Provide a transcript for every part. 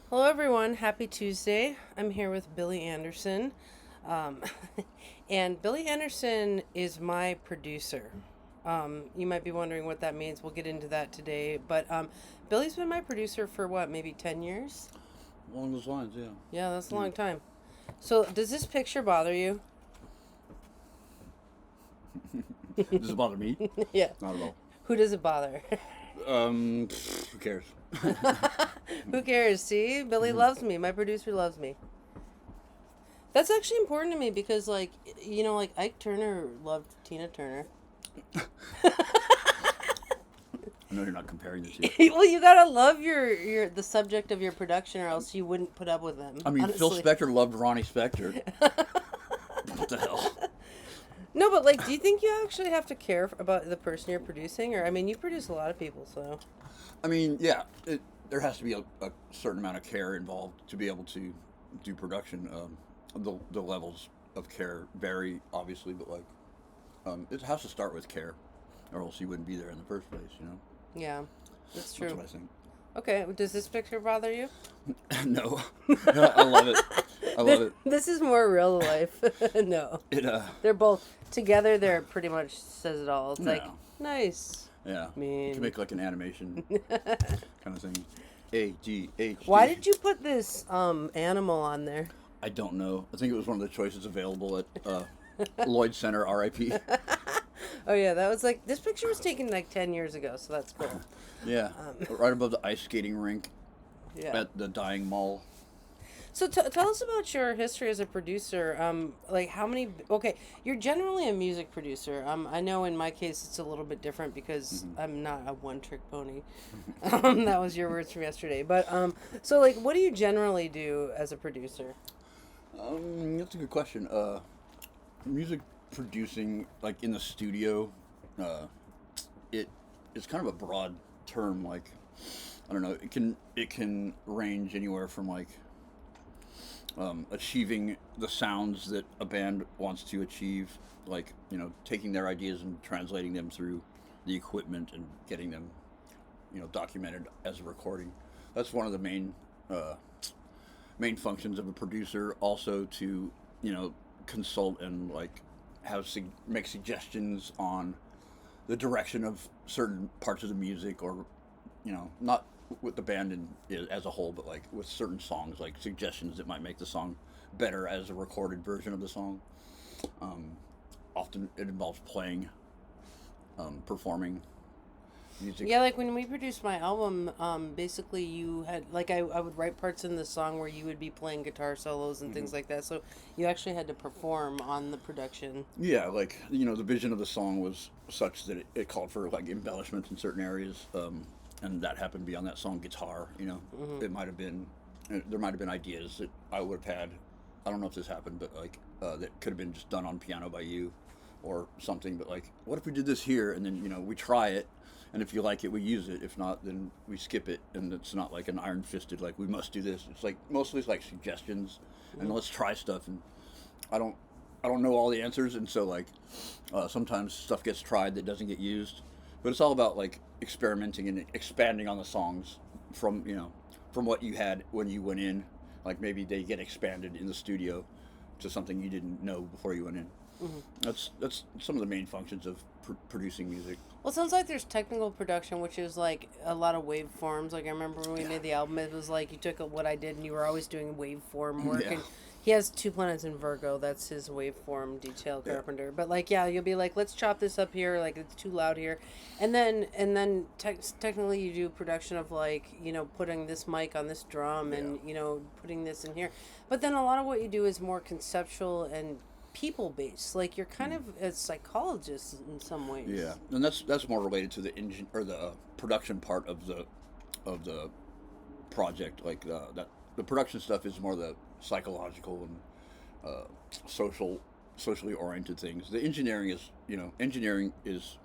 Hello, everyone. Happy Tuesday. I'm here with Billy Anderson. Um, and Billy Anderson is my producer. You might be wondering what that means. We'll get into that today. But Billy's been my producer for what, maybe 10 years? Along those lines, yeah. Yeah, that's a Yeah. long time. So, does this picture bother you? Does it bother me? Yeah. Not at all. Who does it bother? Who cares? Who cares? See, Billy loves me. My producer loves me. That's actually important to me because, like Ike Turner loved Tina Turner. I know you're not comparing the two. Well, you gotta love your the subject of your production, or else you wouldn't put up with them. I mean, Phil Honestly, Spector loved Ronnie Spector. What the hell? no, but like, do you think you actually have to care about the person you're producing, or I mean, you produce a lot of people, so I mean, yeah, there has to be a certain amount of care involved to be able to do production. The levels of care vary, obviously, but it has to start with care, or else you wouldn't be there in the first place. yeah, that's That's true. what I think. Okay, does this picture bother you? No, I love it. I love it. This is more real life. No, It they're both together. They're pretty much says it all. It's like Yeah. nice. Yeah. Mean. You can make like an animation kind of thing. AGH. Why did you put this animal on there? I don't know. I think it was one of the choices available at Lloyd Center, RIP. Oh yeah, that was like this picture was taken like 10 years ago, so that's cool. Yeah. Right above the ice skating rink Yeah. at the Dying Mall. So tell us about your history as a producer. Like how many? Okay, you're generally a music producer. I know in my case it's a little bit different because I'm not a one-trick pony. That was your words from yesterday. But so like, what do you generally do as a producer? That's a good question. Music producing, like in the studio, uh, it's kind of a broad term. Like, I don't know. It can range anywhere from like achieving the sounds that a band wants to achieve, like taking their ideas and translating them through the equipment and getting them, documented as a recording. That's one of the main functions of a producer. Also to consult and like make suggestions on the direction of certain parts of the music, or not with the band as a whole, but like with certain songs, like suggestions that might make the song better as a recorded version of the song. Um, Often it involves playing, performing music. Yeah, like when we produced my album, basically you had like I would write parts in the song where you would be playing guitar solos and things like that. So you actually had to perform on the production. Yeah, like the vision of the song was such that it called for like embellishments in certain areas, and that happened to be on that song guitar. It might have been there might have been ideas that I would have had. I don't know if this happened, but like that could have been just done on piano by you, or something. But like, what if we did this here, and then we try it, and if you like it, we use it. If not, then we skip it, and it's not like an iron fisted like we must do this. It's like mostly it's like suggestions, and let's try stuff. And I don't I don't know all the answers, and so like sometimes stuff gets tried that doesn't get used. But it's all about like experimenting and expanding on the songs from from what you had when you went in. Like maybe they get expanded in the studio to something you didn't know before you went in. That's some of the main functions of producing music. Well, it sounds like there's technical production, which is like a lot of waveforms. Like I remember when we made the album, it was like you took what I did and you were always doing waveform work. Yeah. And he has 2 planets in Virgo. That's his waveform detail carpenter. But like, yeah, you'll be like, let's chop this up here. Like it's too loud here, and then technically you do production of like putting this mic on this drum and putting this in here. But then a lot of what you do is more conceptual and people based. Like you're kind of a psychologist in some ways. Yeah, and that's more related to the engine or the production part of the project. Like that, the production stuff is more the psychological and socially oriented things. The engineering is engineering is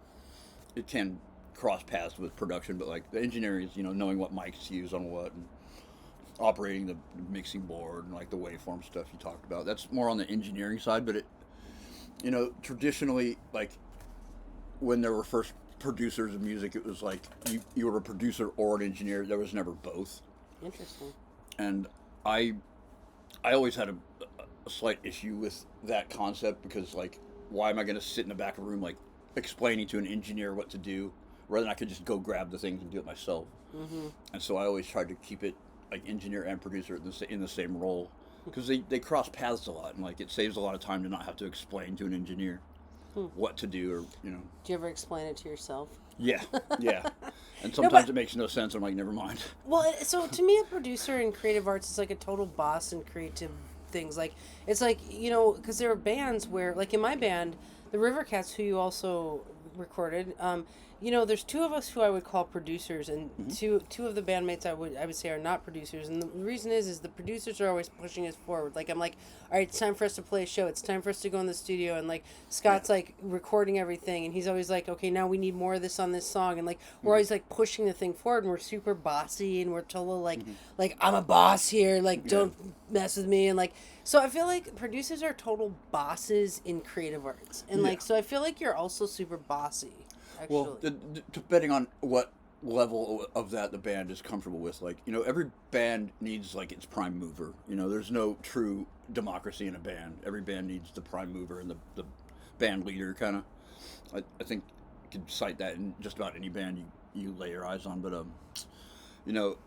it can cross paths with production, but like the engineering is knowing what mics to use on what and operating the mixing board and like the waveform stuff you talked about. That's more on the engineering side, but it traditionally, like when there were first producers of music, it was like you were a producer or an engineer. There was never both. Interesting. and I I always had a slight issue with that concept because like why am I going to sit in the back of a room like explaining to an engineer what to do rather than I could just go grab the things and do it myself. Mm-hmm. And so I always tried to keep it like engineer and producer in the same role because they cross paths a lot and like it saves a lot of time to not have to explain to an engineer what to do or Do you ever explain it to yourself? yeah, yeah. And No, sometimes but it makes no sense. I'm like, never mind. well, so to me, a producer in creative arts is like a total boss in creative things. Like it's like because there are bands where, like in my band, the River Cats, who you also recorded, there's two of us who I would call producers, and two of the bandmates I would say are not producers. And the reason is the producers are always pushing us forward. Like I'm like, all right, it's time for us to play a show. It's time for us to go in the studio, and like Scott's like recording everything, and he's always like, okay, now we need more of this on this song, and like we're always like pushing the thing forward, and we're super bossy, and we're total like I'm a boss here, like don't mess with me, and like so I feel like producers are total bosses in creative arts, and like so I feel like you're also super bossy. Actually. Well, depending on what level of that the band is comfortable with, like every band needs like its prime mover. There's no true democracy in a band. Every band needs the prime mover and the band leader kind of. I think you could cite that in just about any band you lay your eyes on. But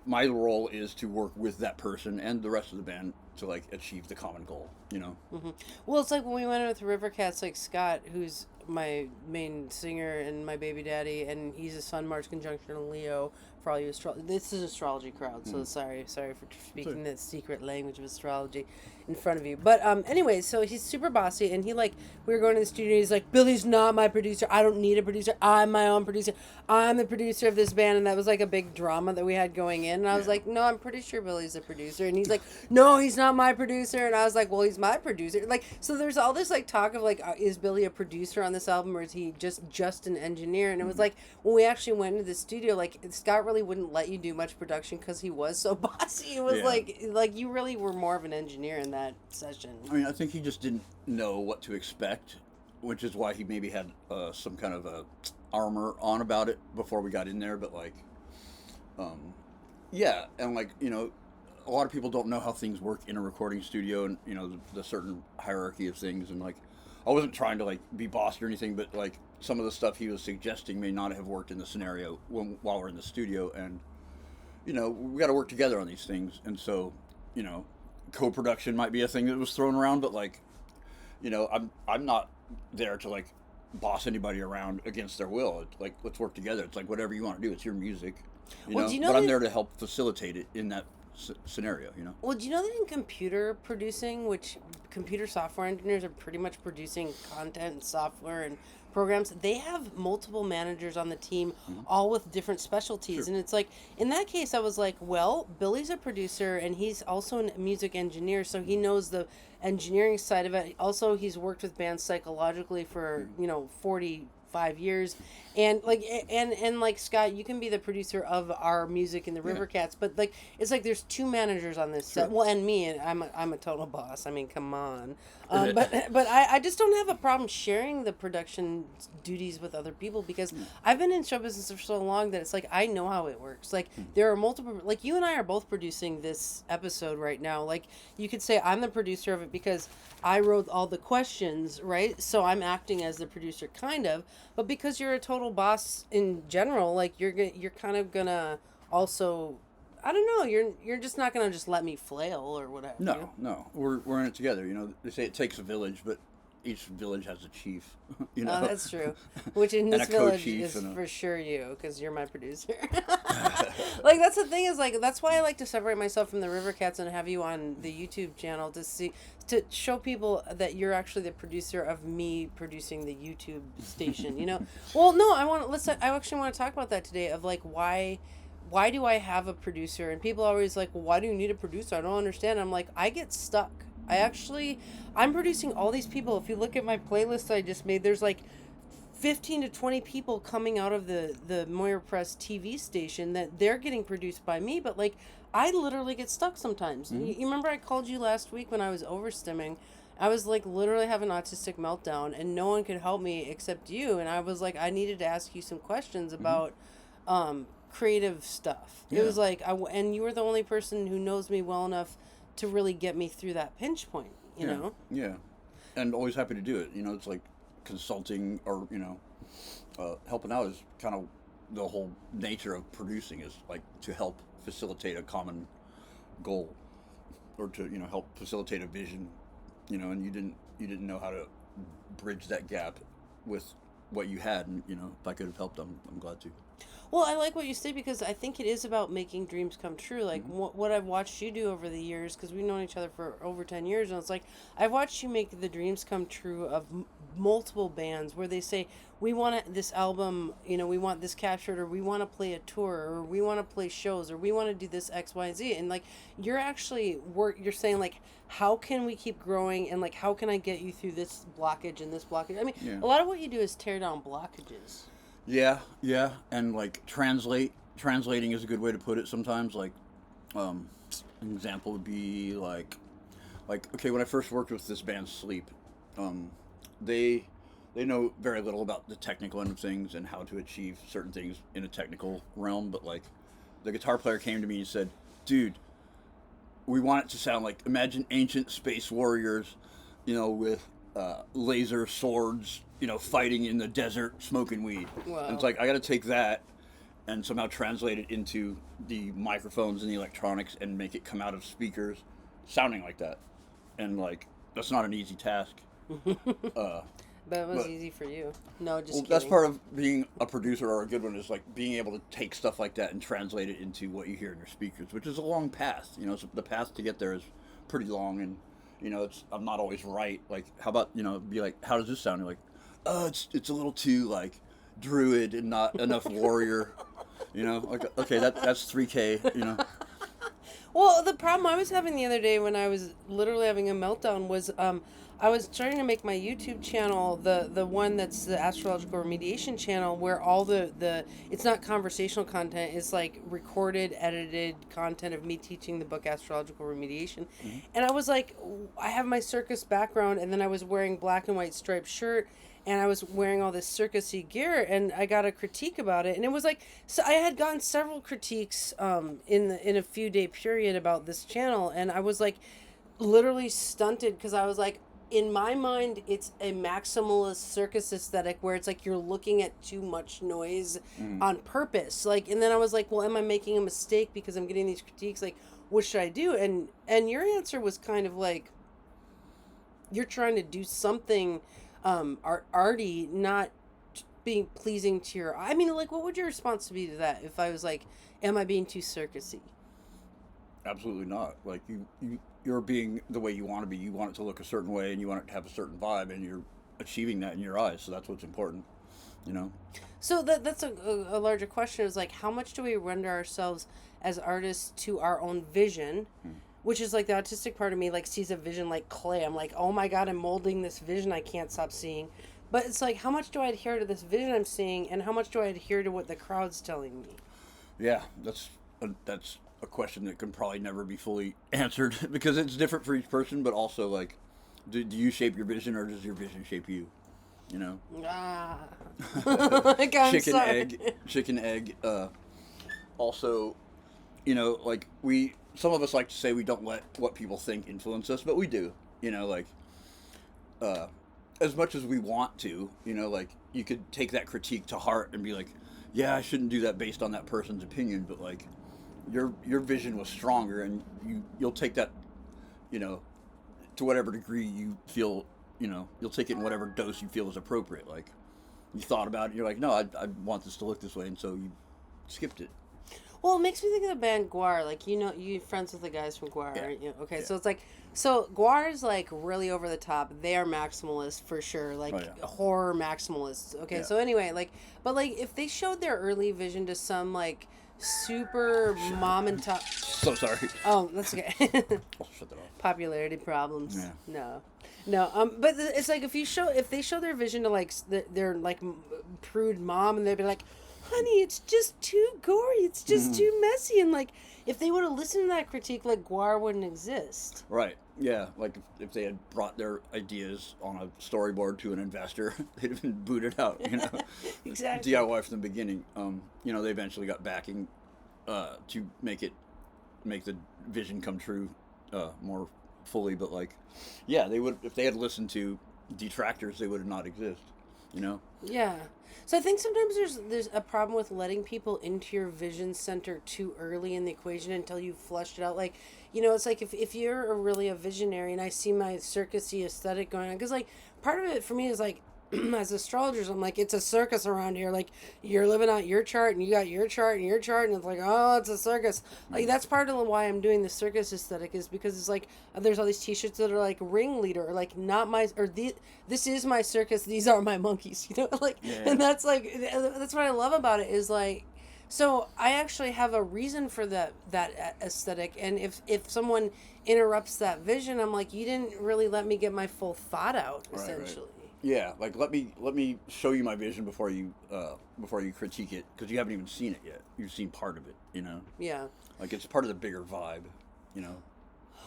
my role is to work with that person and the rest of the band to like achieve the common goal. Mm-hmm. Well, it's like when we went in with the River Cats, like Scott, who's my main singer and my baby daddy, and he's a Sun Mars conjunction Leo. For all you this is astrology crowd, so sorry for speaking the secret language of astrology in front of you. But anyway, so he's super bossy, and we were going to the studio. He's like, Billy's not my producer. I don't need a producer. I'm my own producer. I'm the producer of this band, and that was like a big drama that we had going in. And I was like, no, I'm pretty sure Billy's the producer, and he's like, no, he's not my producer. And I was like, well, he's my producer. Like, so there's all this like talk of like, is Billy a producer on this album, or is he just an engineer? And it was like when we actually went into the studio, like Scott really wouldn't let you do much production because he was so bossy. It was like you really were more of an engineer in that session. I mean, I think he just didn't know what to expect, which is why he maybe had some kind of armor on about it before we got in there. But like, yeah, and like a lot of people don't know how things work in a recording studio, and the certain hierarchy of things, and like, I wasn't trying to like be bossed or anything, but like some of the stuff he was suggesting may not have worked in the scenario while we're in the studio, and we got to work together on these things, and so co-production might be a thing that was thrown around, but like I'm not there to like boss anybody around against their will. It's like, let's work together. It's like whatever you want to do. It's your music, Well, but I'm there to help facilitate it in that scenario. Well, do you know that in computer producing, which computer software engineers are pretty much producing content and software and programs, they have multiple managers on the team, all with different specialties. Sure. And it's like, in that case, I was like, well, Billy's a producer and he's also a music engineer, so he knows the engineering side of it. Also, he's worked with bands psychologically for 45 years, and like Scott, you can be the producer of our music in the River Cats, but like it's like there's two managers on this set. Well, and me, and I'm a total boss. I mean, come on. But I just don't have a problem sharing the production duties with other people because I've been in show business for so long that it's like I know how it works. Like there are multiple, like you and I are both producing this episode right now. Like you could say I'm the producer of it because I wrote all the questions, right? So I'm acting as the producer, kind of. But because you're a total boss in general, like you're kind of gonna also, I don't know, you're just not gonna just let me flail or whatever. No, we're in it together. They say it takes a village, but each village has a chief. Oh, that's true. Which in And this a village co-chief is and for sure you, because you're my producer. Like that's the thing is like that's why I like to separate myself from the River Cats and have you on the YouTube channel to show people that you're actually the producer of me producing the YouTube station. Well, no, I actually want to talk about that today of like why do I have a producer? And people are always like, well, why do you need a producer? I don't understand. I'm like, I get stuck. I'm producing all these people. If you look at my playlist I just made, there's like 15 to 20 people coming out of the Moira Press TV station that they're getting produced by me. But like, I literally get stuck sometimes. You remember I called you last week when I was overstimming. I was like literally having an autistic meltdown and no one could help me except you. And I was like, I needed to ask you some questions about creative stuff. It was like, and you were the only person who knows me well enough to really get me through that pinch point, you know? Yeah. And always happy to do it. You know, it's like consulting or, helping out is kind of the whole nature of producing, is like to help facilitate a common goal, or to, help facilitate a vision, and you didn't know how to bridge that gap with what you had, and, if I could have helped, I'm glad to. Well, I like what you say, because I think it is about making dreams come true. Like, what I've watched you do over the years, because we've known each other for over 10 years, and it's like, I've watched you make the dreams come true of multiple bands where they say, we want this album, we want this captured, or we want to play a tour, or we want to play shows, or we want to do this X, Y, and Z. And, like, you're actually, you're saying, like, how can we keep growing, and, like, how can I get you through this blockage and this blockage? I mean, a lot of what you do is tear down blockages. Yeah, and like translating is a good way to put it sometimes. Like, an example would be like, okay, when I first worked with this band Sleep, they know very little about the technical end of things and how to achieve certain things in a technical realm, but like, the guitar player came to me and said, dude, we want it to sound like, imagine ancient space warriors, with laser swords, fighting in the desert, smoking weed. Wow. And it's like, I got to take that and somehow translate it into the microphones and the electronics and make it come out of speakers sounding like that. And like, that's not an easy task. But it was easy for you. No, just kidding. That's part of being a producer, or a good one, is like being able to take stuff like that and translate it into what you hear in your speakers, which is a long path. So the path to get there is pretty long, and I'm not always right. Like, how about be like, how does this sound? You're like, it's a little too like druid and not enough warrior. Like, okay, that's 3K. Well, the problem I was having the other day when I was literally having a meltdown was I was trying to make my YouTube channel the one that's the Astrological Remediation channel, where all the it's not conversational content, it's like recorded, edited content of me teaching the book Astrological Remediation. Mm-hmm. And I was like, I have my circus background, and then I was wearing black and white striped shirt, and I was wearing all this circusy gear, and I got a critique about it. And it was like, so I had gotten several critiques in a few day period about this channel, and I was like literally stunted, because I was like, in my mind, it's a maximalist circus aesthetic where it's like you're looking at too much noise on purpose. Like, and then I was like, well, am I making a mistake because I'm getting these critiques? Like, what should I do? And your answer was kind of like, you're trying to do something arty, not being pleasing to your... I mean, like, what would your response be to that if I was like, am I being too circusy? Absolutely not. Like, you're being the way you want to be. You want it to look a certain way, and you want it to have a certain vibe, and you're achieving that in your eyes. So that's what's important, So that's a larger question. Is like, how much do we render ourselves as artists to our own vision, which is like the autistic part of me, like, sees a vision like clay. I'm like, oh my God, I'm molding this vision I can't stop seeing. But it's like, how much do I adhere to this vision I'm seeing, and how much do I adhere to what the crowd's telling me? Yeah, that's a question that can probably never be fully answered, because it's different for each person, but also, like, do you shape your vision, or does your vision shape you? Like, I'm chicken egg. Also, like, some of us like to say we don't let what people think influence us, but we do. Like, as much as we want to, like, you could take that critique to heart and be like, yeah, I shouldn't do that based on that person's opinion, but like, your vision was stronger, and you'll take that, to whatever degree you feel, you'll take it in whatever dose you feel is appropriate. Like, you thought about it, you're like, no, I want this to look this way, and so you skipped it. Well, it makes me think of the band Guar. Like, you're friends with the guys from Guar, aren't you? Okay, yeah. So it's like, Guar is like really over the top. They are maximalist for sure, like horror maximalists. Okay, so anyway, like, but like, if they showed their early vision to some like super mom and pop. So sorry. Oh, that's okay. I'll shut that off. Popularity problems. Yeah. No. But it's like, if they show their vision to like their like prude mom, and they'd be like, honey, it's just too gory. It's just too messy. And like, if they would have listened to that critique, like Guar wouldn't exist. Right. Yeah. Like if they had brought their ideas on a storyboard to an investor, they'd have been booted out. Exactly. DIY from the beginning. They eventually got backing to make the vision come true more fully. But like, yeah, they would, if they had listened to detractors, they would not exist. Yeah. So I think sometimes there's a problem with letting people into your vision center too early in the equation until you've fleshed it out. Like, it's like if you're really a visionary and I see my circusy aesthetic going on, because like part of it for me is like, as astrologers, I'm like, it's a circus around here. Like, you're living out your chart and you got your chart and your chart, and it's like, oh, it's a circus. Like, that's part of why I'm doing the circus aesthetic, is because it's like there's all these t-shirts that are like ringleader, or like not my, or this is my circus, these are my monkeys, like, Yeah. And that's like, that's what I love about it, is like, so I actually have a reason for that aesthetic, and if someone interrupts that vision, I'm like, you didn't really let me get my full thought out, essentially. Right. Yeah, like let me show you my vision before you critique it, because you haven't even seen it yet. You've seen part of it, Yeah. Like it's part of the bigger vibe,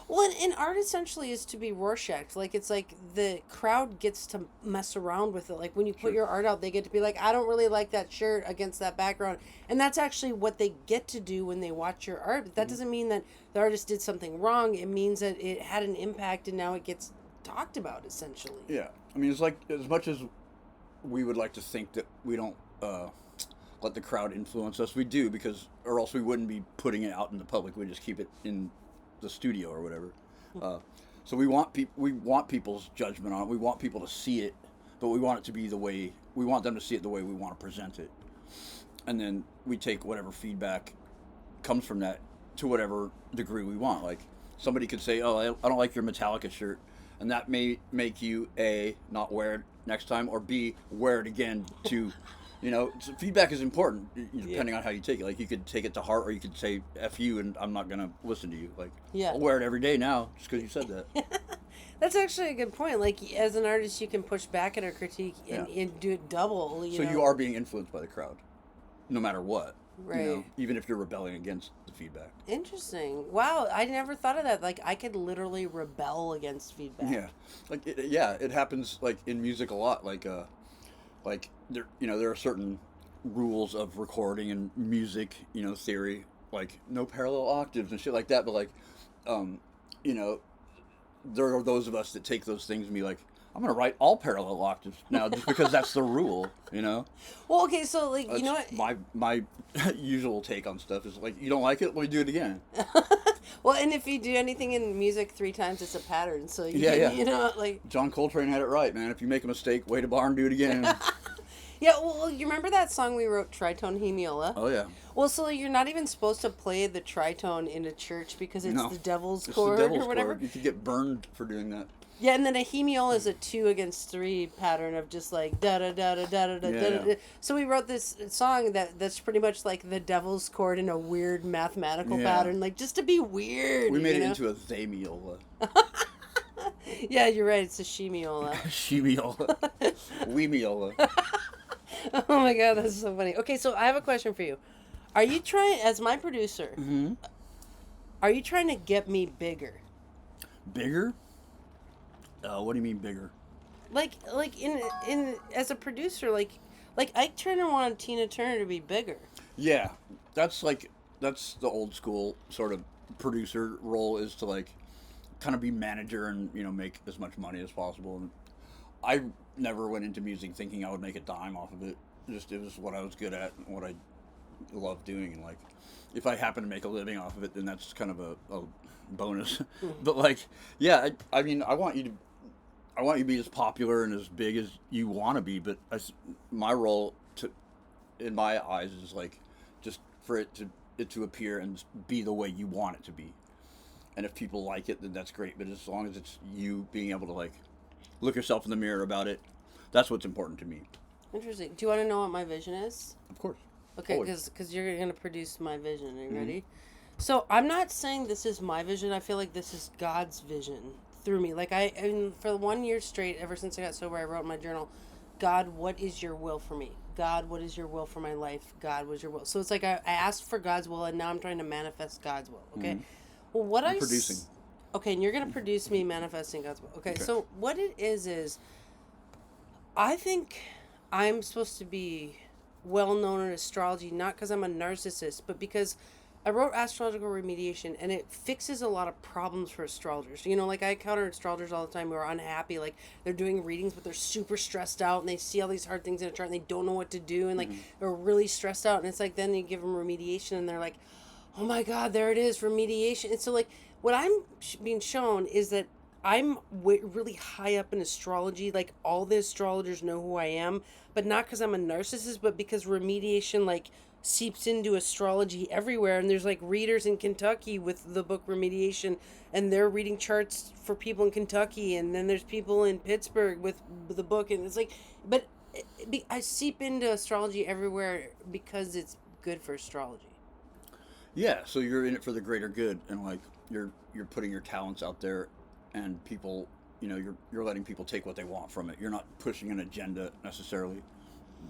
Well, and art essentially is to be Rorschach. Like, it's like the crowd gets to mess around with it. Like, when you put your art out, they get to be like, I don't really like that shirt against that background. And that's actually what they get to do when they watch your art. But that doesn't mean that the artist did something wrong. It means that it had an impact and now it gets talked about, essentially. Yeah. I mean, it's like, as much as we would like to think that we don't let the crowd influence us, we do, or else we wouldn't be putting it out in the public. We just keep it in the studio or whatever. So we want people's judgment on it. We want people to see it, but we want them to see it the way we want to present it. And then we take whatever feedback comes from that to whatever degree we want. Like, somebody could say, oh, I don't like your Metallica shirt. And that may make you, A, not wear it next time, or B, wear it again to, feedback is important, depending on how you take it. Like, you could take it to heart, or you could say, F you, and I'm not going to listen to you. Like, I'll wear it every day now, just because you said that. That's actually a good point. Like, as an artist, you can push back at a critique and do it double. So you are being influenced by the crowd, no matter what. Right. Even if you're rebelling against the feedback. Interesting. Wow, I never thought of that. Like, I could literally rebel against feedback. Yeah. Like, it happens, like, in music a lot. Like there are certain rules of recording and music, theory, like no parallel octaves and shit like that. But like, there are those of us that take those things and be like, I'm going to write all parallel octaves now just because that's the rule, Well, okay, so, like, you know what? My usual take on stuff is, like, you don't like it? Let me do it again. Well, and if you do anything in music 3 times, it's a pattern. So, like... John Coltrane had it right, man. If you make a mistake, wait a bar and do it again. Yeah, well, you remember that song we wrote, Tritone Hemiola? Oh, yeah. Well, so you're not even supposed to play the tritone in a church because it's the devil's chord or whatever. Chord. You could get burned for doing that. Yeah, and then a hemiola is a 2 against 3 pattern of just like da da da da da da da da. So we wrote this song that's pretty much like the devil's chord in a weird mathematical pattern, like just to be weird. We made it into a themiola. Yeah, you're right. It's a shemiola. Shemiola. Weemiola. Oh my god, that's so funny. Okay, so I have a question for you. Are you trying, as my producer, are you trying to get me bigger? Bigger? What do you mean bigger? Like in as a producer, like Ike Turner wanted Tina Turner to be bigger. Yeah, that's the old school sort of producer role, is to like kind of be manager and make as much money as possible. And I never went into music thinking I would make a dime off of it. It was what I was good at and what I loved doing, and like if I happen to make a living off of it, then that's kind of a bonus. But like, yeah, I mean, I want you to be as popular and as big as you want to be, but my role in my eyes is like just for it to appear and be the way you want it to be. And if people like it, then that's great. But as long as it's you being able to like look yourself in the mirror about it, that's what's important to me. Interesting. Do you want to know what my vision is? Of course. Okay, because you're going to produce my vision. Are you ready? So I'm not saying this is my vision. I feel like this is God's vision through me. Like for 1 year straight, ever since I got sober, I wrote in my journal, God, what is your will for me? God, what is your will for my life? God, what is your will? So it's like I asked for God's will, and now I'm trying to manifest God's will. Okay. Well, what I'm producing. Okay, and you're gonna produce me manifesting God's will. Okay. So what it is I think I'm supposed to be well known in astrology, not because I'm a narcissist, but because I wrote Astrological Remediation, and it fixes a lot of problems for astrologers. You know, like I encounter astrologers all the time who are unhappy, like they're doing readings, but they're super stressed out, and they see all these hard things in a chart, and they don't know what to do, and like they're really stressed out, and it's like then you give them remediation, and they're like, oh my God, there it is, remediation. And so like what I'm being shown is that I'm really high up in astrology. Like all the astrologers know who I am, but not because I'm a narcissist, but because remediation like seeps into astrology everywhere. And there's like readers in Kentucky with the book Remediation, and they're reading charts for people in Kentucky. And then there's people in Pittsburgh with the book, and it's like, but I seep into astrology everywhere because it's good for astrology. Yeah, so you're in it for the greater good, and like you're putting your talents out there, and people, you know, you're letting people take what they want from it. You're not pushing an agenda necessarily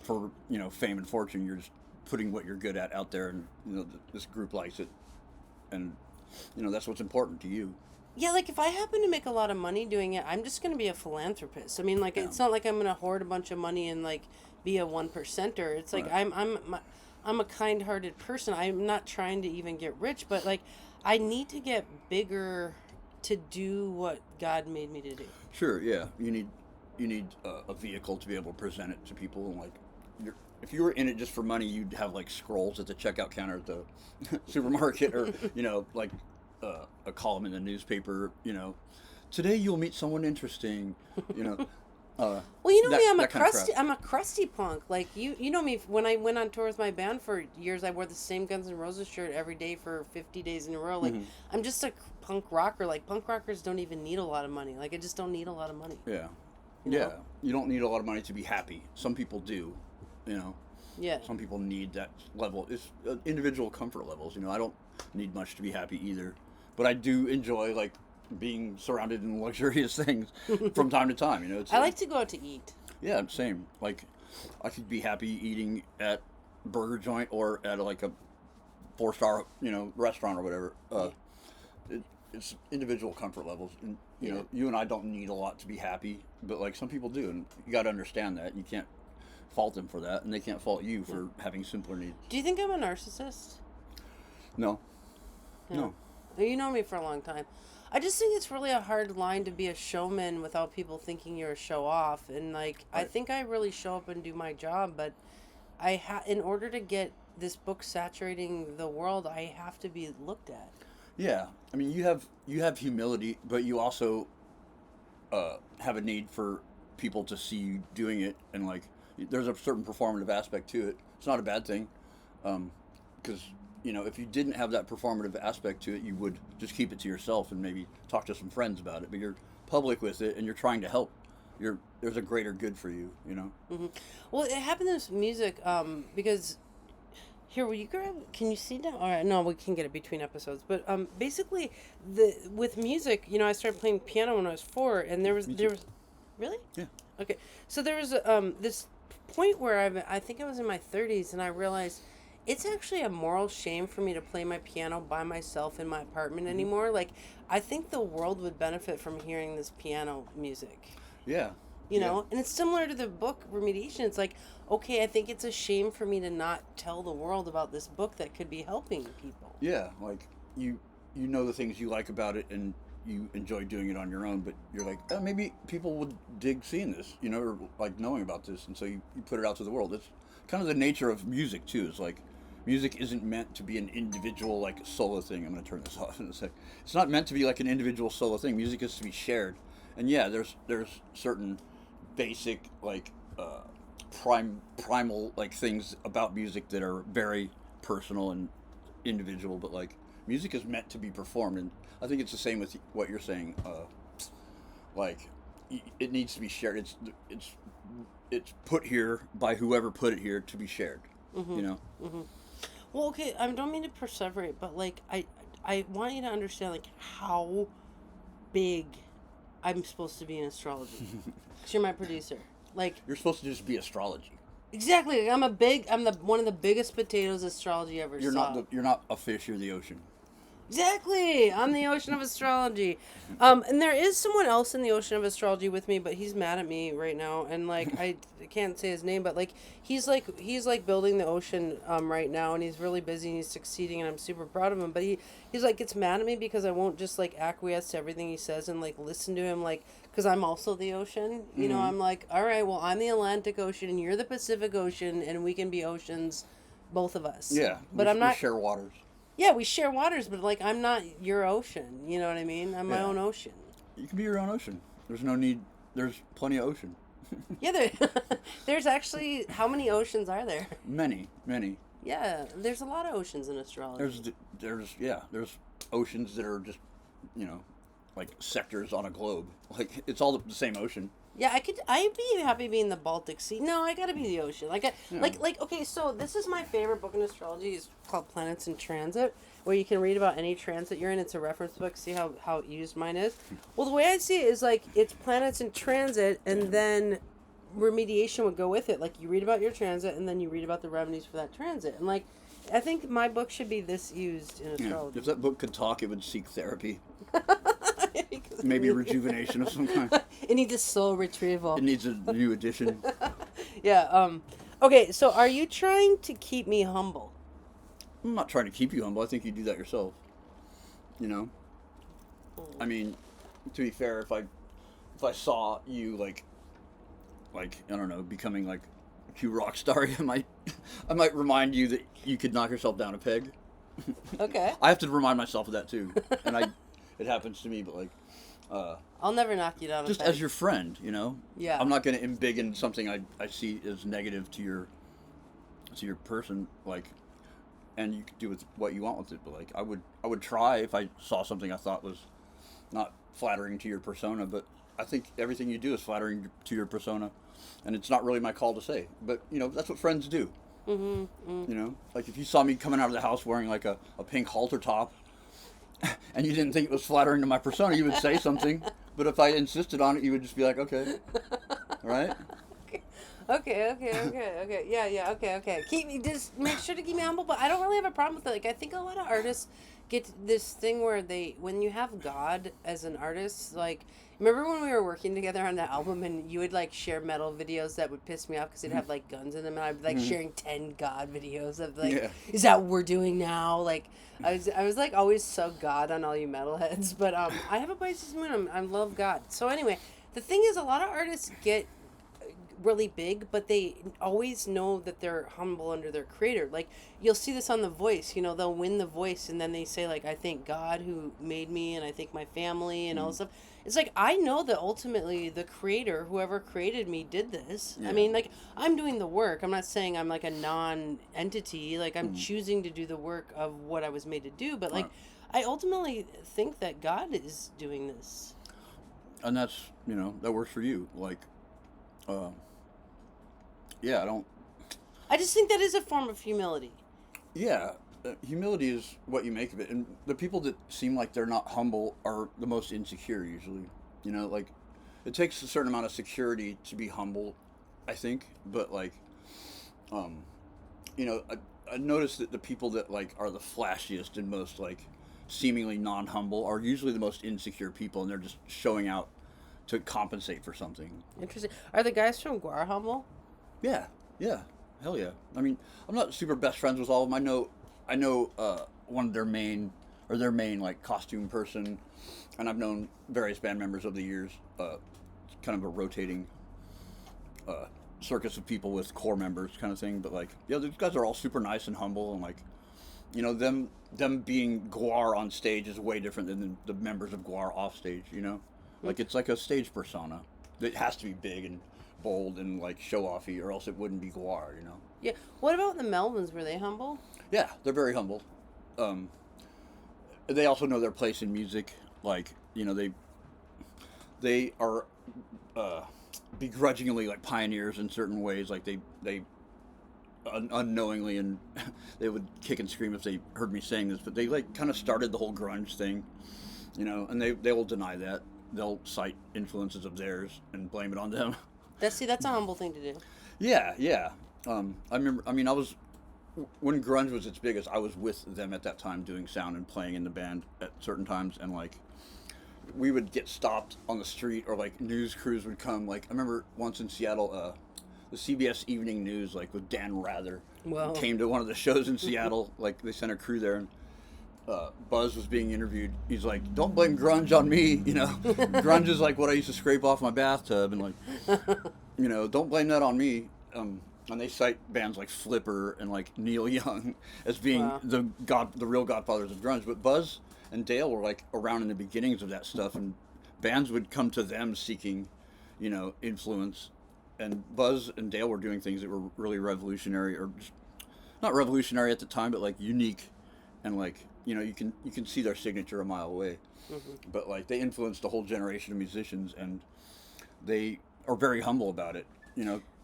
for, you know, fame and fortune. You're just putting what you're good at out there, and you know this group likes it, and you know that's what's important to you. Yeah, like if I happen to make a lot of money doing it, I'm just going to be a philanthropist. I mean, like it's not like I'm going to hoard a bunch of money and like be a 1%er. It's like Right. I'm a kind-hearted person. I'm not trying to even get rich, but like I need to get bigger to do what God made me to do. Sure, yeah. You need a vehicle to be able to present it to people, and like if you were in it just for money, you'd have like scrolls at the checkout counter at the supermarket, or you know, like a column in the newspaper. You know, today you'll meet someone interesting. You know. Well, you know me, I'm a crusty punk. Like you know me. When I went on tour with my band for years, I wore the same Guns N' Roses shirt every day for 50 days in a row. Like I'm just a punk rocker. Like punk rockers don't even need a lot of money. Like I just don't need a lot of money. Yeah, You yeah. know? You don't need a lot of money to be happy. Some people do. You know. Yeah. Some people need that level. It's individual comfort levels. You know, I don't need much to be happy either, but I do enjoy like being surrounded in luxurious things from time to time. You know, I like to go out to eat. Yeah, same. Like, I could be happy eating at a burger joint or at like a 4-star, you know, restaurant or whatever. It's individual comfort levels, and you know, you and I don't need a lot to be happy, but like some people do, and you got to understand that. You can't fault them for that, and they can't fault you for having simpler needs. Do you think I'm a narcissist? No. No. You know me for a long time. I just think it's really a hard line to be a showman without people thinking you're a show off. And like, I think I really show up and do my job, but in order to get this book saturating the world, I have to be looked at. Yeah, I mean, you have humility, but you also have a need for people to see you doing it, and like, there's a certain performative aspect to it. It's not a bad thing, because you know, if you didn't have that performative aspect to it, you would just keep it to yourself and maybe talk to some friends about it. But you're public with it, and you're trying to help. There's a greater good for you, you know. Mm-hmm. Well, it happened with music, because here, will you grab? Can you see that? All right, no, we can get it between episodes. But basically, with music, you know, I started playing piano when I was 4, and there was really. Yeah. Okay, so there was this point where I think I was in my 30s, and I realized it's actually a moral shame for me to play my piano by myself in my apartment anymore. Like, I think the world would benefit from hearing this piano music. Yeah. You know, and it's similar to the book Remediation. It's like, okay, I think it's a shame for me to not tell the world about this book that could be helping people. Yeah, like you know the things you like about it, and you enjoy doing it on your own, but you're like, oh, maybe people would dig seeing this, you know, or like knowing about this, and so you put it out to the world. It's kind of the nature of music too. It's like, music isn't meant to be an individual like solo thing. I'm going to turn this off in a sec. It's not meant to be like an individual solo thing. Music is to be shared, and yeah, there's certain basic like primal like things about music that are very personal and individual, but like music is meant to be performed, and I think it's the same with what you're saying. Like it needs to be shared. It's put here by whoever put it here to be shared. Mm-hmm. You know. Mm-hmm. Well, okay, I don't mean to perseverate, but like I want you to understand like how big I'm supposed to be in astrology. 'Cause you're my producer. Like, you're supposed to just be astrology. Exactly. I'm the one of the biggest potatoes astrology ever saw. You're not a fish. You're the ocean. Exactly. I'm the ocean of astrology. And there is someone else in the ocean of astrology with me, but he's mad at me right now. And like, I can't say his name, but like, he's like building the ocean, right now, and he's really busy and he's succeeding, and I'm super proud of him. But he's like, gets mad at me because I won't just like acquiesce to everything he says and like listen to him, like, because I'm also the ocean. You know, I'm like, all right, well, I'm the Atlantic Ocean and you're the Pacific Ocean, and we can be oceans, both of us. Yeah, But I'm we not. share waters. Yeah, we share waters, but like I'm not your ocean. You know what I mean? I'm my Yeah. own ocean. You can be your own ocean. There's no need. There's plenty of ocean. Yeah, there's actually, how many oceans are there? Many. Yeah, there's a lot of oceans in astrology. There's oceans that are just, like sectors on a globe. Like it's all the same ocean. Yeah, I'd be happy being the Baltic Sea. No, I gotta be the ocean. Okay, so this is my favorite book in astrology. It's called Planets in Transit, where you can read about any transit you're in. It's a reference book. See how used mine is? Well, the way I see it is like, it's planets in transit, and then remediation would go with it. Like, you read about your transit, and then you read about the remedies for that transit. And like, I think my book should be this used in astrology. If that book could talk, it would seek therapy. Maybe rejuvenation of some kind. It needs a soul retrieval. It needs a new edition. Yeah. Okay, so are you trying to keep me humble? I'm not trying to keep you humble. I think you do that yourself. You know. I mean, to be fair, if I saw you like I don't know, becoming like a cute rock star, I might remind you that you could knock yourself down a peg. Okay. I have to remind myself of that too, and it happens to me, but like. I'll never knock you down. Just as your friend, you know. Yeah. I'm not going to embiggen something I see as negative to your person, like, and you can do with what you want with it. But like, I would try if I saw something I thought was not flattering to your persona. But I think everything you do is flattering to your persona, and it's not really my call to say. But that's what friends do. You know, like if you saw me coming out of the house wearing like a pink halter top, and you didn't think it was flattering to my persona, you would say something. But if I insisted on it, you would just be like, okay. All right? Okay. Yeah, okay. Just make sure to keep me humble, but I don't really have a problem with it. Like, I think a lot of artists get this thing where when you have God as an artist, like, remember when we were working together on that album and you would like share metal videos that would piss me off because they'd have like guns in them, and I'd be like sharing 10 God videos of like, is that what we're doing now? Like, I was like always so God on all you metalheads, but I have a Pisces moon. I love God. So anyway, the thing is, a lot of artists get really big, but they always know that they're humble under their creator. Like, you'll see this on The Voice. They'll win The Voice, and then they say like, I thank God who made me, and I thank my family, and all this stuff. It's like, I know that ultimately the creator, whoever created me, did this. I mean, like, I'm doing the work. I'm not saying I'm like a non-entity. Like, I'm choosing to do the work of what I was made to do, but like, I ultimately think that God is doing this. And that's, that works for you. Like, I just think that is a form of humility. Yeah, humility is what you make of it. And the people that seem like they're not humble are the most insecure usually. Like, it takes a certain amount of security to be humble, I think. But like, I noticed that the people that like are the flashiest and most like seemingly non-humble are usually the most insecure people, and they're just showing out to compensate for something. Interesting. Are the guys from Guar humble? Yeah. Hell yeah. I mean, I'm not super best friends with all of them. I know one of their main like costume person, and I've known various band members over the years. Kind of a rotating circus of people with core members kind of thing. But like, these guys are all super nice and humble, and like, them being Guar on stage is way different than the members of Guar off stage, Like, it's like a stage persona that has to be big and bold and like show-offy, or else it wouldn't be Guar, Yeah. What about the Melvins? Were they humble? Yeah, they're very humble. They also know their place in music. Like, they are begrudgingly like pioneers in certain ways. Like they unknowingly, and they would kick and scream if they heard me saying this, but they like kind of started the whole grunge thing, and they will deny that. They'll cite influences of theirs and blame it on them. That's a humble thing to do. Yeah. I remember. I mean, I was when grunge was its biggest. I was with them at that time doing sound and playing in the band at certain times, and like we would get stopped on the street, or like news crews would come. Like I remember once in Seattle, the CBS Evening News, like with Dan Rather, Wow. came to one of the shows in Seattle. Like they sent a crew there, and Buzz was being interviewed. He's like, "Don't blame grunge on me." You know, grunge is like what I used to scrape off my bathtub, and like, don't blame that on me. And they cite bands like Flipper and like Neil Young as being Wow. the real godfathers of grunge. But Buzz and Dale were like around in the beginnings of that stuff, and bands would come to them seeking, influence. And Buzz and Dale were doing things that were really revolutionary, or just not revolutionary at the time, but like unique, and like you can see their signature a mile away. Mm-hmm. But like they influenced a whole generation of musicians, and they are very humble about it.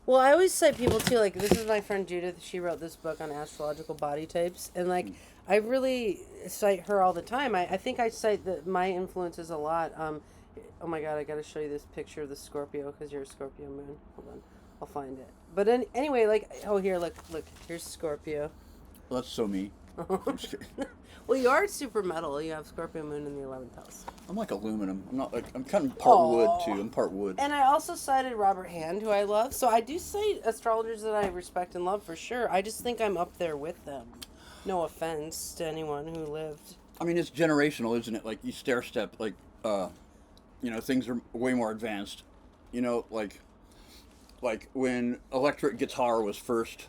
Well, I always cite people too. Like, this is my friend Judith. She wrote this book on astrological body types, and like, I really cite her all the time. I think I cite my influences a lot. Oh my God, I got to show you this picture of the Scorpio because you're a Scorpio moon. Hold on, I'll find it. But anyway, like, oh here, look, here's Scorpio. Well, that's so me. I'm just kidding. Well, you are super metal. You have Scorpio moon in the 11th house. I'm like aluminum. I'm not like I'm kind of part wood too. I'm part wood. And I also cited Robert Hand, who I love. So I do cite astrologers that I respect and love for sure. I just think I'm up there with them. No offense to anyone who lived. I mean, it's generational, isn't it? Like you stair step, like things are way more advanced. Like when electric guitar was first,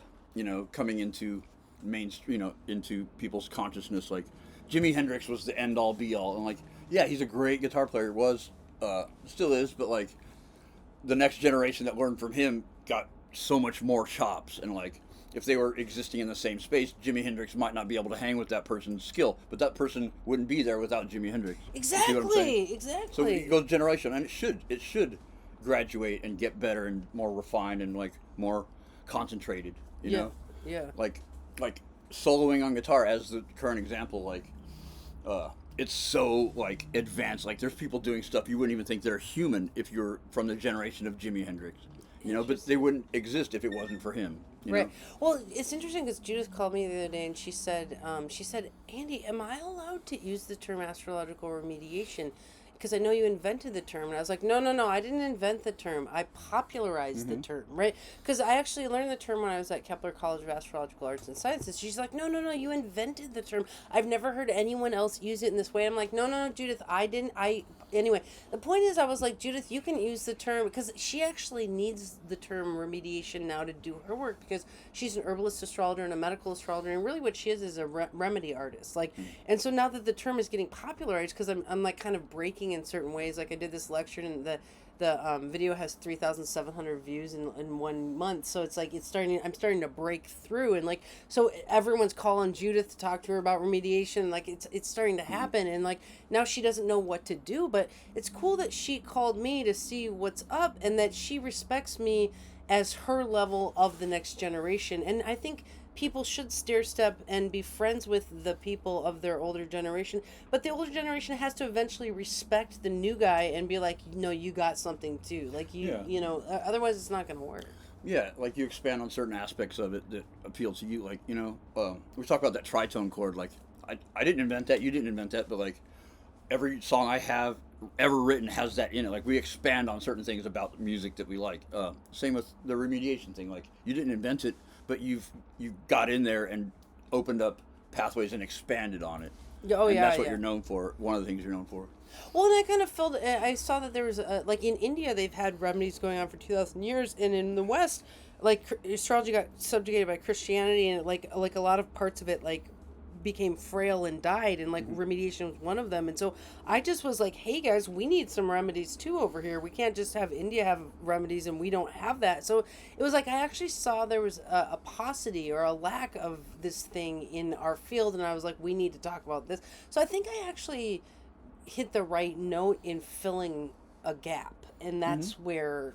coming into mainstream, into people's consciousness. Like Jimi Hendrix was the end all be all, and like, yeah, he's a great guitar player. Was, still is, but like the next generation that learned from him got so much more chops, and like if they were existing in the same space, Jimi Hendrix might not be able to hang with that person's skill, but that person wouldn't be there without Jimi Hendrix. Exactly, You see what I'm saying? exactly. So it goes generation, and it should graduate and get better and more refined and like more concentrated. You know, Yeah. like soloing on guitar as the current example, like it's so like advanced. Like there's people doing stuff you wouldn't even think they're human if you're from the generation of Jimi Hendrix. But they wouldn't exist if it wasn't for him. Right. Well, it's interesting because Judith called me the other day and she said, Andy, am I allowed to use the term astrological remediation? Because I know you invented the term. And I was like, no, I didn't invent the term. I popularized the term, right? Because I actually learned the term when I was at Kepler College of Astrological Arts and Sciences. She's like, no, you invented the term. I've never heard anyone else use it in this way. I'm like, no, Judith, I didn't. Anyway, the point is, I was like, Judith, you can use the term, because she actually needs the term remediation now to do her work, because she's an herbalist astrologer and a medical astrologer, and really what she is a remedy artist. Like, and so now that the term is getting popularized, because I'm like kind of breaking in certain ways. Like I did this lecture, and the video has 3,700 views in 1 month. So it's like I'm starting to break through, and like so everyone's calling Judith to talk to her about remediation. Like it's starting to happen, and like now she doesn't know what to do. But it's cool that she called me to see what's up, and that she respects me as her level of the next generation. And I think people should stair step and be friends with the people of their older generation, but the older generation has to eventually respect the new guy and be like, no, you got something too. Like otherwise it's not going to work. Yeah, like you expand on certain aspects of it that appeal to you. Like, we talk about that tritone chord. Like, I didn't invent that, you didn't invent that, but like every song I have ever written has that in it. Like we expand on certain things about music that we like. Same with the remediation thing. Like you didn't invent it, but you got in there and opened up pathways and expanded on it. And that's what you're known for. One of the things you're known for. Well, and I kind of felt, I saw that there was, like in India, they've had remedies going on for 2,000 years, and in the West, like astrology got subjugated by Christianity, and like a lot of parts of it, like became frail and died, and like remediation was one of them. And so I just was like, hey guys, we need some remedies too over here. We can't just have India have remedies and we don't have that. So it was like I actually saw there was a paucity or a lack of this thing in our field, and I was like, we need to talk about this. So I think I actually hit the right note in filling a gap, and that's where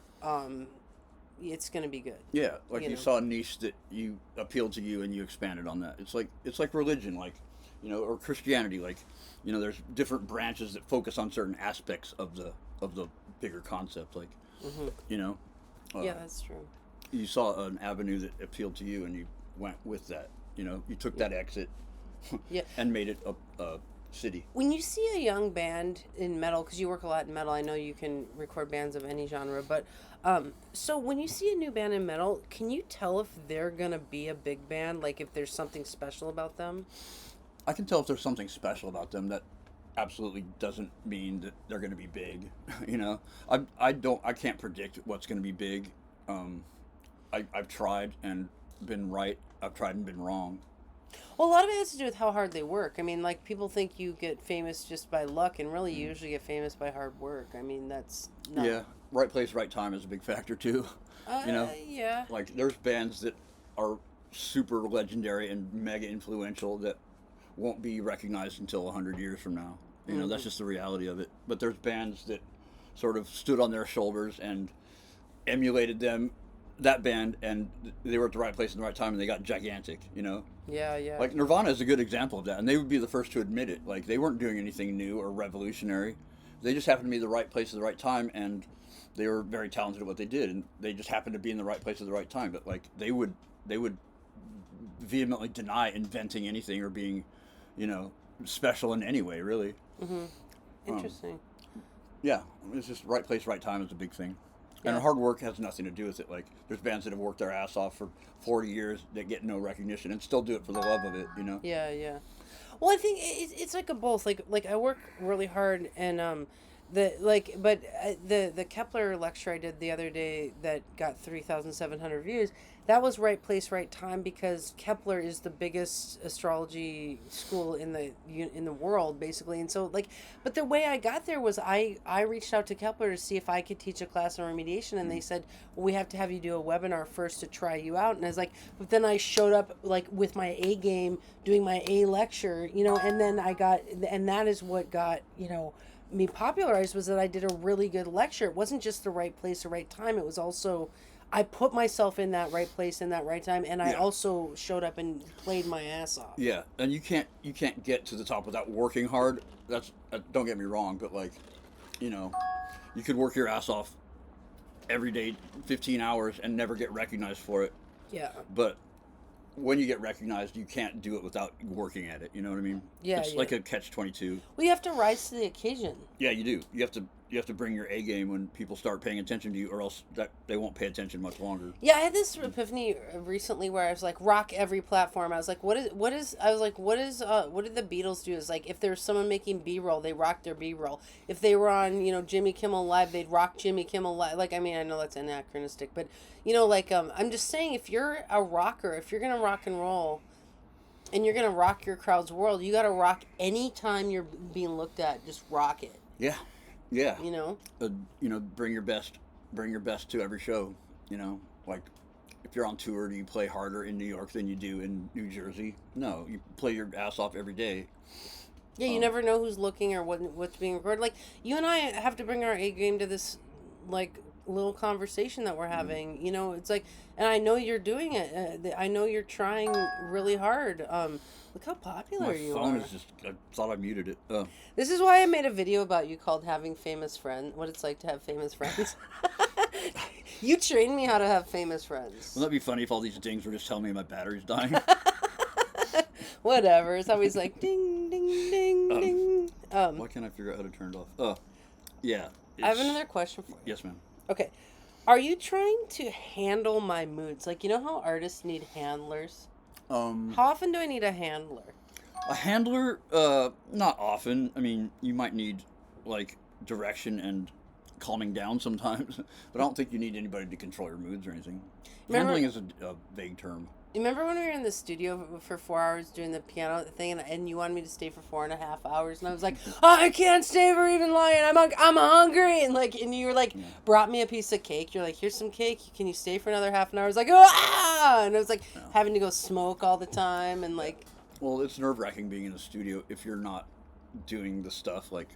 it's going to be good. Yeah, like you saw a niche that you appealed to you and you expanded on that. It's like religion, like, or Christianity. Like, there's different branches that focus on certain aspects of the bigger concept. Like, Yeah, that's true. you saw an avenue that appealed to you, and you went with that. You know, you took that exit Yeah. and made it a city. When you see a young band in metal, because you work a lot in metal, I know you can record bands of any genre, but so when you see a new band in metal, can you tell if they're gonna be a big band? Like if there's something special about them? I can tell if there's something special about them. That absolutely doesn't mean that they're going to be big. You know, I can't predict what's going to be big. I've tried and been right. I've tried and been wrong. Well, a lot of it has to do with how hard they work. I mean, like people think you get famous just by luck, and really you usually get famous by hard work. I mean, that's not. Yeah, right place, right time is a big factor too. You know, Yeah. like there's bands that are super legendary and mega influential that won't be recognized until 100 years from now. You know, that's just the reality of it. But there's bands that sort of stood on their shoulders and emulated that band, and they were at the right place in the right time, and they got gigantic, you know? Yeah, yeah. Like Nirvana is a good example of that, and they would be the first to admit it. Like, they weren't doing anything new or revolutionary. They just happened to be the right place at the right time, and they were very talented at what they did, and they just happened to be in the right place at the right time. But, like, they would vehemently deny inventing anything or being, you know, special in any way, really. Interesting. Yeah, it's just right place, right time is a big thing. Yeah. And hard work has nothing to do with it. Like, there's bands that have worked their ass off for 40 years that get no recognition and still do it for the love of it, you know? Yeah, yeah. Well, I think it's like a both. Like I work really hard, and the Kepler lecture I did the other day that got 3,700 views. That was right place, right time, because Kepler is the biggest astrology school in the world, basically. And so, like, but the way I got there was I reached out to Kepler to see if I could teach a class on remediation, and they said, well, we have to have you do a webinar first to try you out. And I was like, but then I showed up like with my A game, doing my A lecture, you know, and then and that is what got, you know, me popularized, was that I did a really good lecture. It wasn't just the right place, the right time. It was also, I put myself in that right place in that right time, and I also showed up and played my ass off. Yeah, and you can't get to the top without working hard. That's don't get me wrong, but like, you know, you could work your ass off every day, 15 hours, and never get recognized for it. Yeah. But when you get recognized, you can't do it without working at it. You know what I mean? Yeah, It's like a catch-22. Well, you have to rise to the occasion. Yeah, you do. You have to bring your A game when people start paying attention to you, or else they won't pay attention much longer. Yeah, I had this epiphany recently where I was like, rock every platform. I was like, what did the Beatles do? Is like, if there's someone making B-roll, they rock their B-roll. If they were on, you know, Jimmy Kimmel Live, they'd rock Jimmy Kimmel Live. Like, I mean, I know that's anachronistic, but, you know, like, I'm just saying, if you're a rocker, if you're going to rock and roll, and you're going to rock your crowd's world, you got to rock any time you're being looked at. Just rock it. Yeah, yeah. You know? You know, bring your best to every show. You know, like if you're on tour, do you play harder in New York than you do in New Jersey? No, you play your ass off every day. Yeah, you never know who's looking or what's being recorded. Like, you and I have to bring our A game to this, like, little conversation that we're having. You know, it's like, and I know you're doing it. I know you're trying really hard. Look how popular you are. My phone is just, I thought I muted it. This is why I made a video about you called Having Famous Friends, what it's like to have famous friends. You trained me how to have famous friends. Wouldn't that be funny if all these dings were just telling me my battery's dying? Whatever. It's always like ding, ding, ding, ding. Why can't I figure out how to turn it off? Yeah. I have another question for you. Yes, ma'am. Okay. Are you trying to handle my moods? Like, you know how artists need handlers? How often do I need a handler? A handler, not often. I mean, you might need, like, direction and calming down sometimes, but I don't think you need anybody to control your moods or anything. Handling is a vague term. Remember when we were in the studio for 4 hours doing the piano thing, and you wanted me to stay for 4.5 hours, and I was like, oh, I can't stay for even longer. I'm hungry, and you were like, brought me a piece of cake. You're like, here's some cake. Can you stay for another half an hour? I was like, ah! And I was like having to go smoke all the time, and like. Well, it's nerve-wracking being in the studio if you're not doing the stuff like,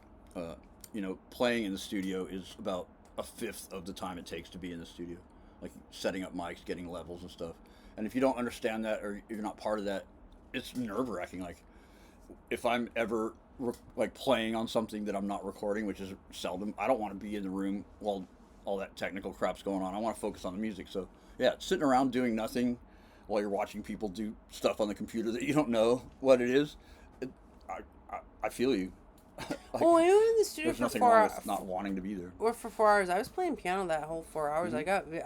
you know, playing in the studio is about a fifth of the time it takes to be in the studio, like setting up mics, getting levels and stuff. And if you don't understand that, or you're not part of that, it's nerve-wracking. Like, if I'm ever like playing on something that I'm not recording, which is seldom, I don't want to be in the room while all that technical crap's going on. I want to focus on the music. So yeah, sitting around doing nothing while you're watching people do stuff on the computer that you don't know what it is. I feel you. Like, well, when we were in the studio there's for nothing 4 wrong hours, with not wanting to be there. or for 4 hours, I was playing piano that whole 4 hours. I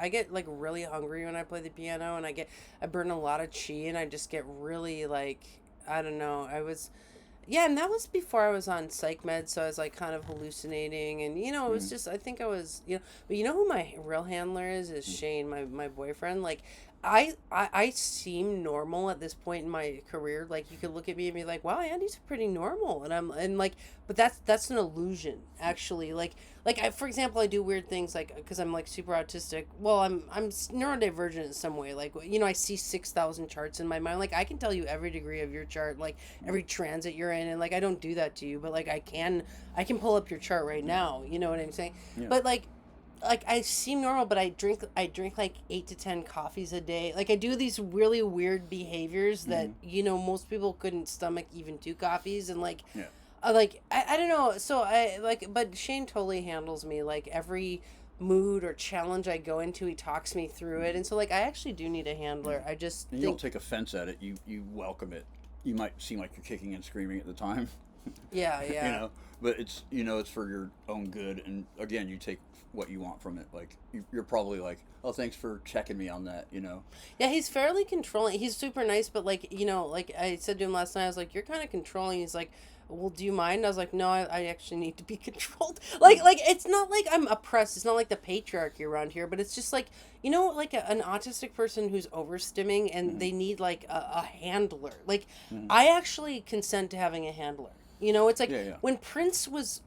get like really hungry when I play the piano, and I burn a lot of chi, and I just get really like, I don't know. Yeah, and that was before I was on psych meds, so I was like kind of hallucinating, and it was just, I think I was, but you know who my real handler is Shane, my boyfriend. Like, I seem normal at this point in my career. Like, you could look at me and be like, wow, Andy's pretty normal, and like, but that's an illusion, actually. For example, I do weird things, like, because I'm like super autistic. Well, I'm neurodivergent in some way. Like, I see 6,000 charts in my mind. Like, I can tell you every degree of your chart, like every transit you're in, and like, I don't do that to you, but like, I can pull up your chart right now. You know what I'm saying? Yeah. But like I seem normal, but I drink like 8 to 10 coffees a day. Like, I do these really weird behaviors that most people couldn't stomach even 2 coffees, and like. Yeah. I don't know. So but Shane totally handles me. Like, every mood or challenge I go into, he talks me through it. And so, like, I actually do need a handler. I just And you don't take offense at it. You welcome it. You might seem like you're kicking and screaming at the time. Yeah, yeah. But it's it's for your own good. And again, you take what you want from it. Like, you're probably like, oh, thanks for checking me on that. Yeah, he's fairly controlling. He's super nice, but like like I said to him last night, I was like, you're kind of controlling. He's like, well, do you mind? I was like, no, I actually need to be controlled. Like it's not like I'm oppressed. It's not like the patriarchy around here, but it's just like, like an autistic person who's overstimming and they need like a handler. Like, I actually consent to having a handler. It's like when Prince was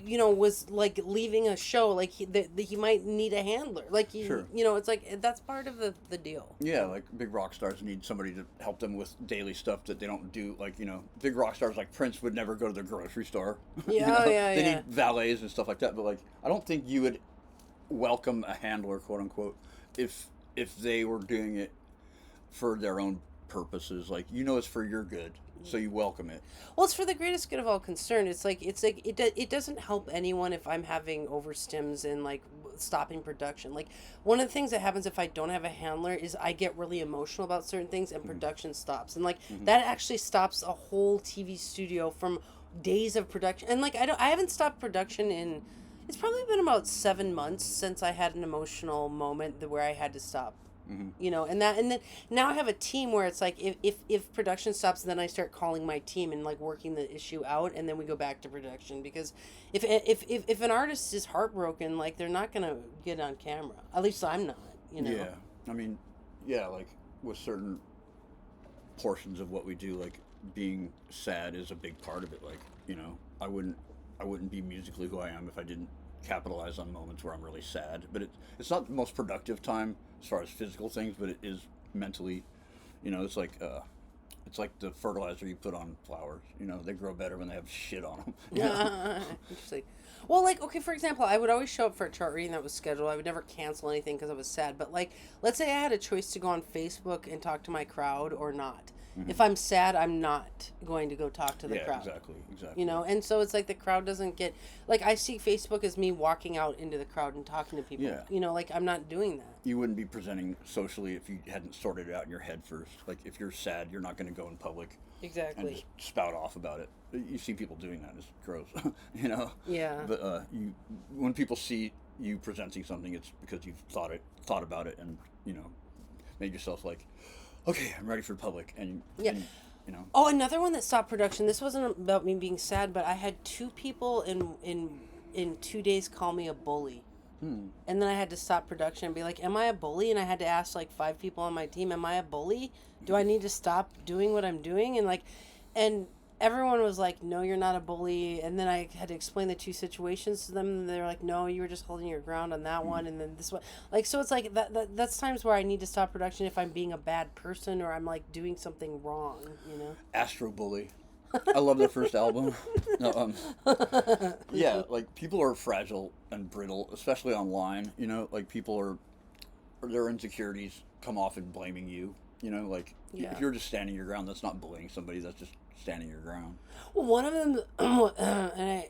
was like leaving a show, like he might need a handler. Like, Sure. It's like that's part of the deal. Yeah, like big rock stars need somebody to help them with daily stuff that they don't do. Like, big rock stars like Prince would never go to the grocery store. Yeah, They need valets and stuff like that. But like, I don't think you would welcome a handler, quote unquote, if they were doing it for their own purposes. Like, it's for your good, so you welcome it. Well, it's for the greatest good of all concerned. It's like it doesn't help anyone if I'm having overstims and like stopping production. Like, one of the things that happens if I don't have a handler is I get really emotional about certain things and production stops, and like that actually stops a whole TV studio from days of production. And like, I haven't stopped production in, it's probably been about 7 months since I had an emotional moment where I had to stop. And then now I have a team where it's like, if production stops, then I start calling my team and like working the issue out, and then we go back to production, because if an artist is heartbroken, like, they're not gonna get on camera. At least I'm not. Yeah, I mean, like with certain portions of what we do, like being sad is a big part of it. Like, I wouldn't be musically who I am if I didn't capitalize on moments where I'm really sad. But it's not the most productive time as far as physical things, but it is mentally. It's like the fertilizer you put on flowers. They grow better when they have shit on them. Interesting. Well, like, okay, for example, I would always show up for a chart reading that was scheduled. I would never cancel anything because I was sad. But like, let's say I had a choice to go on Facebook and talk to my crowd or not. If I'm sad, I'm not going to go talk to the crowd. Exactly. And so it's like the crowd doesn't get, like, I see Facebook as me walking out into the crowd and talking to people. Yeah. Like, I'm not doing that. You wouldn't be presenting socially if you hadn't sorted it out in your head first. Like, if you're sad, you're not going to go in public. Exactly. And just spout off about it. You see people doing that. It's gross. Yeah. But when people see you presenting something, it's because you've thought about it, and made yourself like, okay, I'm ready for public. And Oh, another one that stopped production. This wasn't about me being sad, but I had 2 people in 2 days call me a bully. And then I had to stop production and be like, am I a bully? And I had to ask like 5 people on my team, am I a bully? Do I need to stop doing what I'm doing? And everyone was like, no, you're not a bully. And then I had to explain the 2 situations to them, and they're like, no, you were just holding your ground on that one, and then this one. Like, so it's like that's times where I need to stop production if I'm being a bad person or I'm like doing something wrong. Astro Bully. I love their first album. No, yeah, like, people are fragile and brittle, especially online. Like, their insecurities come off in blaming you. Like, if you're just standing your ground, that's not bullying somebody. That's just standing your ground. Well, one of them,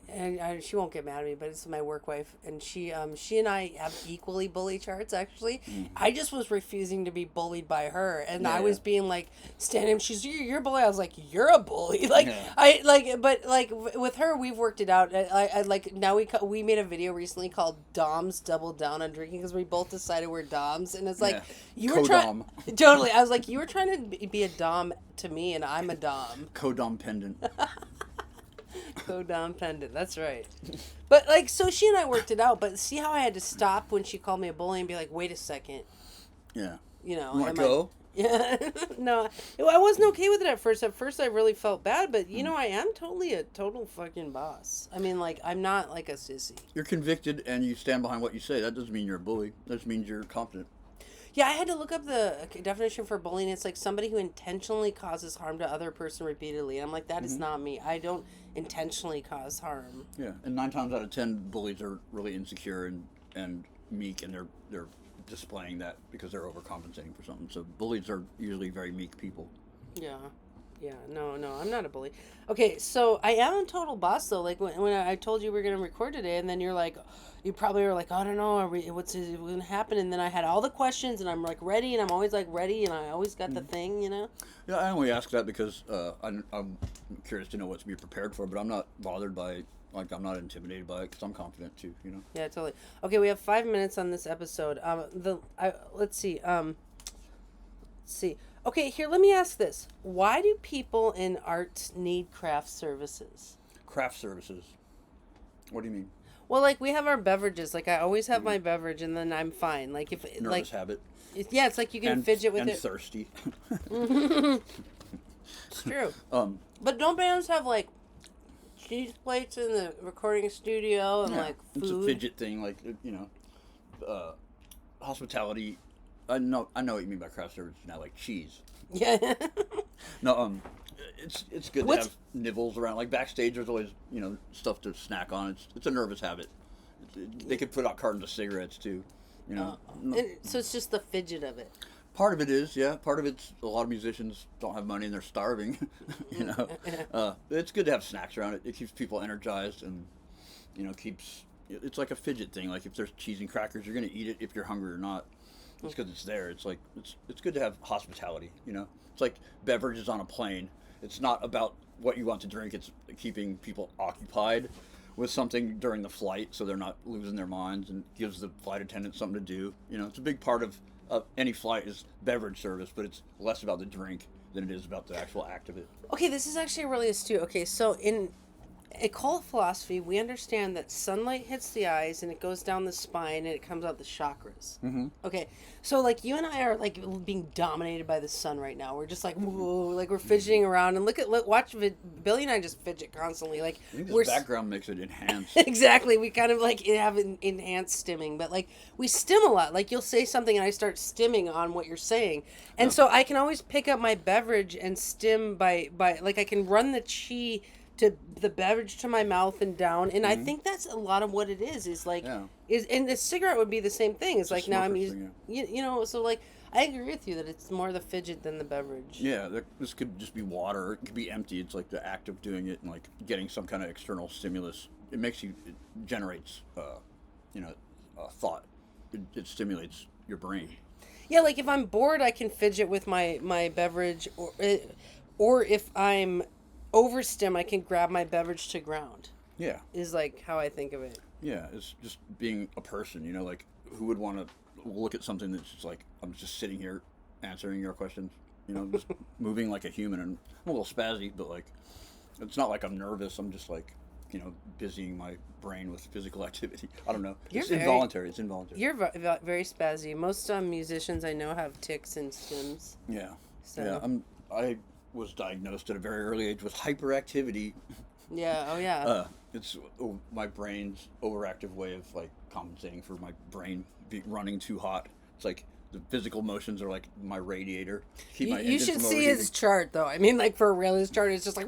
and she won't get mad at me, but it's my work wife, and she and I have equally bully charts. Actually, I just was refusing to be bullied by her, and I was being like standing. She's you're a bully. I was like, you're a bully. Like I like, but like with her, we've worked it out. I like now we made a video recently called "Doms Double Down on Drinking" because we both decided we're doms, and it's like you were trying totally. I was like, you were trying to be a dom to me, and I'm a dom. Codom pendant. Codom pendant. That's right. But like, so she and I worked it out. But see how I had to stop when she called me a bully and be like, "Wait a second." Yeah. You know. You want to go? Yeah. No, I wasn't okay with it at first. At first, I really felt bad. But you know, I am totally a total fucking boss. I mean, like, I'm not like a sissy. You're convicted and you stand behind what you say. That doesn't mean you're a bully. That just means you're competent. Yeah, I had to look up the definition for bullying. It's like somebody who intentionally causes harm to other person repeatedly. And I'm like, that is not me. I don't intentionally cause harm. Yeah, and 9 times out of 10, bullies are really insecure and meek, and they're displaying that because they're overcompensating for something. So bullies are usually very meek people. Yeah. Yeah, no, I'm not a bully. Okay, so I am a total boss, though. Like, when I told you we were going to record today, and then you're like, you probably were like, I don't know, what's going to happen? And then I had all the questions, and I'm, like, ready, and I'm always, like, ready, and I always got the thing, you know? Yeah, I only ask that because I'm curious to know what to be prepared for, but I'm not bothered by, like, I'm not intimidated by it because I'm confident, too, you know? Yeah, totally. Okay, we have 5 minutes on this episode. Let's see. Okay, here, let me ask this. Why do people in art need craft services? Craft services. What do you mean? Well, like, we have our beverages. Like, I always have my beverage, and then I'm fine. Like, if Nervous habit. Yeah, it's like you can fidget with and it. Thirsty. It's true. But don't bands have, like, cheese plates in the recording studio and, like, food? It's a fidget thing, like, you know, hospitality. I know what you mean by craft service now, like cheese. Yeah. No, it's good to have nibbles around. Like backstage, there's always, you know, stuff to snack on. It's a nervous habit. They could put out cartons of cigarettes too, you know. And so it's just the fidget of it. Part of it is, yeah. Part of it's a lot of musicians don't have money and they're starving. You know, it's good to have snacks around it. It keeps people energized and, you know, it's like a fidget thing. Like if there's cheese and crackers, you're gonna eat it if you're hungry or not. It's because it's there. It's like it's good to have hospitality. You know, it's like beverages on a plane. It's not about what you want to drink. It's keeping people occupied with something during the flight, so they're not losing their minds, and gives the flight attendant something to do. You know, it's a big part of any flight is beverage service, but it's less about the drink than it is about the actual act of it. Okay, this is actually really astute. Okay, so in occult philosophy, we understand that sunlight hits the eyes and it goes down the spine and it comes out the chakras. Mm-hmm. Okay, so like you and I are like being dominated by the sun right now. We're just like whoa, like we're fidgeting around and watch Billy and I just fidget constantly. Like I think this background makes it enhanced. Exactly, we kind of like have an enhanced stimming, but like we stim a lot. Like you'll say something and I start stimming on what you're saying, and so I can always pick up my beverage and stim by like I can run the chi to the beverage to my mouth and down, and I think that's a lot of what it is like and the cigarette would be the same thing. It's like now I'm using you know, so like I agree with you that it's more the fidget than the beverage. Yeah, this could just be water. It could be empty. It's like the act of doing it and like getting some kind of external stimulus. It generates you know, thought. It stimulates your brain. Yeah, like if I'm bored, I can fidget with my beverage, or if I'm overstim, I can grab my beverage to ground. Yeah. Is like how I think of it. Yeah, it's just being a person, you know, like who would want to look at something that's just like, I'm just sitting here answering your questions, you know, just moving like a human. And I'm a little spazzy, but like, it's not like I'm nervous. I'm just like, you know, busying my brain with physical activity. I don't know. It's involuntary. You're very spazzy. Most musicians I know have tics and stims. Yeah. So. Yeah, I was diagnosed at a very early age with hyperactivity. Yeah. Oh yeah. It's my brain's overactive way of like compensating for my brain running too hot. It's like the physical motions are like my radiator. Keep You, my you engine should from see overheating. his chart, though. I mean, like, for real, his chart is just like,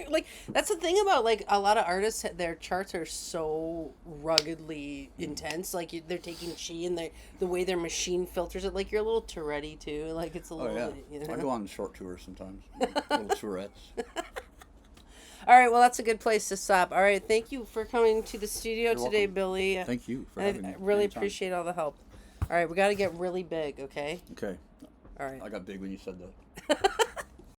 like, that's the thing about, like, a lot of artists, their charts are so ruggedly intense. Like, they're taking chi and the way their machine filters it. Like, you're a little Tourette too. Like, it's a Oh little, yeah, you know. I go on short tours sometimes. Little Tourette's. All right, well, that's a good place to stop. All right, thank you for coming to the studio You're today, welcome. Billy. Thank you for I having me. really Anytime. appreciate all the help. All right, we got to get really big, okay? Okay, All right. I got big when you said that.